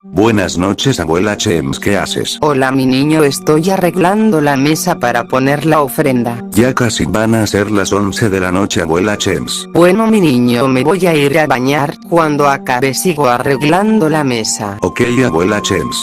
Buenas noches, abuela Chems, ¿qué haces? Hola mi niño, estoy arreglando la mesa para poner la ofrenda. Ya casi van a ser las 11 de la noche, abuela Chems. Bueno mi niño, me voy a ir a bañar, cuando acabe sigo arreglando la mesa. Ok, abuela Chems.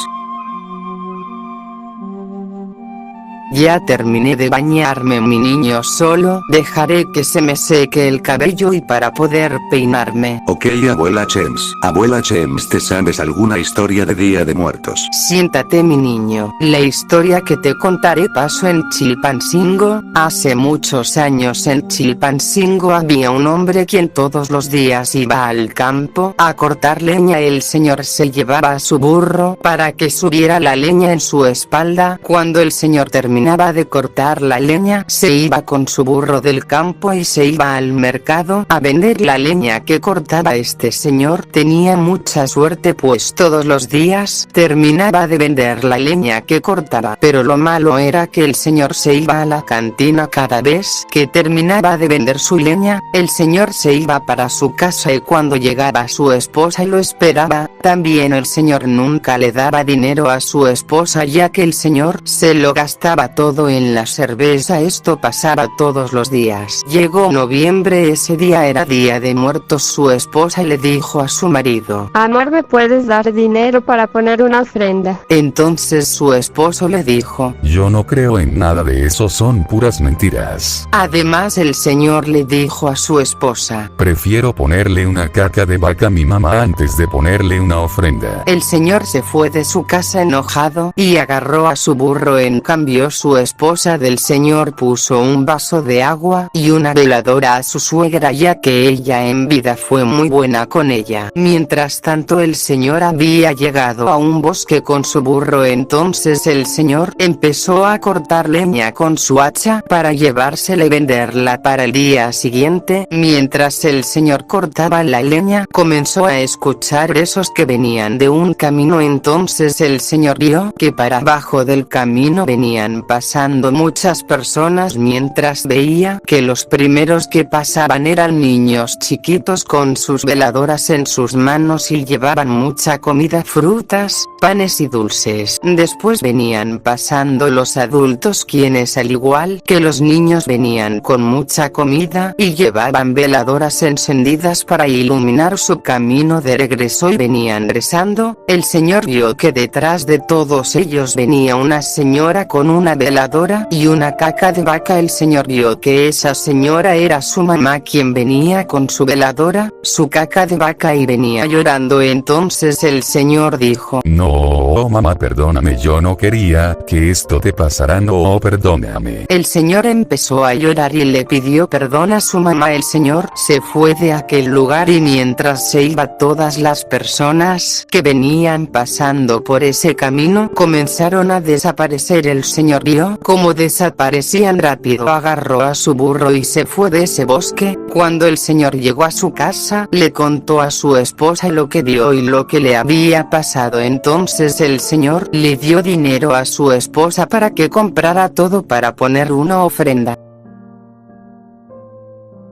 Ya terminé de bañarme mi niño, solo dejaré que se me seque el cabello y para poder peinarme. Ok, abuela Chems. Abuela Chems, ¿te sabes alguna historia de Día de Muertos? Siéntate mi niño, la historia que te contaré pasó en Chilpancingo. Hace muchos años en Chilpancingo había un hombre quien todos los días iba al campo a cortar leña. El señor se llevaba a su burro para que subiera la leña en su espalda. Cuando el señor terminaba de cortar la leña, se iba con su burro del campo y se iba al mercado a vender la leña que cortaba. Este señor tenía mucha suerte, pues todos los días terminaba de vender la leña que cortaba, pero lo malo era que el señor se iba a la cantina cada vez que terminaba de vender su leña. El señor se iba para su casa y cuando llegaba su esposa lo esperaba. También el señor nunca le daba dinero a su esposa, ya que el señor se lo gastaba todo en la cerveza. Esto pasaba todos los días. Llegó noviembre, ese día era Día de Muertos. Su esposa le dijo a su marido: Amor, ¿me puedes dar dinero para poner una ofrenda? Entonces su esposo le dijo: Yo no creo en nada de eso, son puras mentiras. Además el señor le dijo a su esposa: Prefiero ponerle una caca de vaca a mi mamá antes de ponerle una ofrenda. El señor se fue de su casa enojado y agarró a su burro. En cambio su esposa del señor puso un vaso de agua y una veladora a su suegra, ya que ella en vida fue muy buena con ella. Mientras tanto el señor había llegado a un bosque con su burro. Entonces el señor empezó a cortar leña con su hacha para llevársela y venderla para el día siguiente. Mientras el señor cortaba la leña, comenzó a escuchar esos que venían de un camino. Entonces el señor vio que para abajo del camino venían pasando muchas personas. Mientras veía que los primeros que pasaban eran niños chiquitos con sus veladoras en sus manos y llevaban mucha comida, frutas, panes y dulces. Después venían pasando los adultos, quienes al igual que los niños venían con mucha comida y llevaban veladoras encendidas para iluminar su camino de regreso y venían rezando. El señor vio que detrás de todos ellos venía una señora con una veladora y una caca de vaca. El señor vio que esa señora era su mamá, quien venía con su veladora, su caca de vaca y venía llorando. Entonces el señor dijo: No, mamá, perdóname, yo no quería que esto te pasara, no, perdóname. El señor empezó a llorar y le pidió perdón a su mamá. El señor se fue de aquel lugar y mientras se iba, todas las personas que venían pasando por ese camino comenzaron a desaparecer. El señor vio cómo desaparecían rápido, agarró a su burro y se fue de ese bosque. Cuando el señor llegó a su casa, le contó a su esposa lo que vio y lo que le había pasado. Entonces el señor le dio dinero a su esposa para que comprara todo para poner una ofrenda.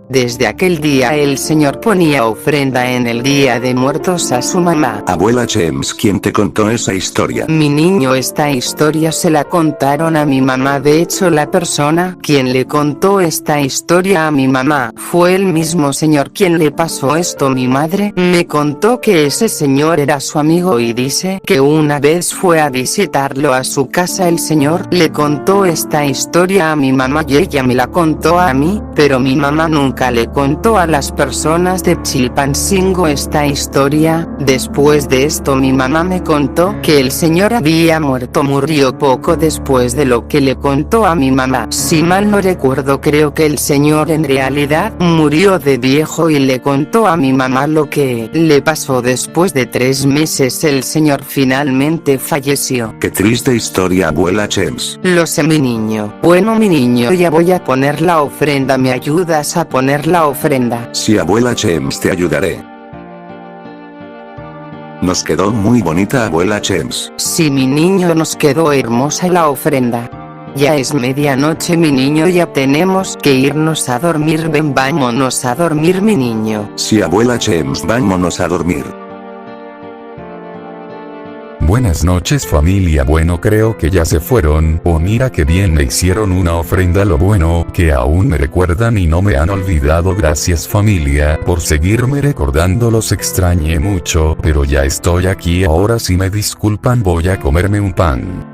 Desde aquel día el señor ponía ofrenda en el Día de Muertos a su mamá. Abuela Chems, ¿quién te contó esa historia? Mi niño, esta historia se la contaron a mi mamá. De hecho, la persona quien le contó esta historia a mi mamá fue el mismo señor quien le pasó esto. Mi madre me contó que ese señor era su amigo y dice que una vez fue a visitarlo a su casa. El señor le contó esta historia a mi mamá y ella me la contó a mí, pero mi mamá nunca le contó a las personas de Chilpancingo esta historia. Después de esto mi mamá me contó que el señor había muerto. Murió poco después de lo que le contó a mi mamá. Si mal no recuerdo, creo que el señor en realidad murió de viejo y le contó a mi mamá lo que le pasó. Después de 3 meses el señor finalmente falleció. Qué triste historia, abuela Chems. Lo sé mi niño. Bueno mi niño, ya voy a poner la ofrenda. ¿Me ayudas a poner la ofrenda? Sí, abuela Chems, te ayudaré. Nos quedó muy bonita, abuela Chems. Sí mi niño, nos quedó hermosa la ofrenda. Ya es medianoche mi niño, ya tenemos que irnos a dormir. Ven, vámonos a dormir mi niño. Sí, abuela Chems, vámonos a dormir. Buenas noches familia, bueno creo que ya se fueron, o mira que bien me hicieron una ofrenda, lo bueno, que aún me recuerdan y no me han olvidado, gracias familia, por seguirme recordando, los extrañé mucho, pero ya estoy aquí, ahora si me disculpan voy a comerme un pan.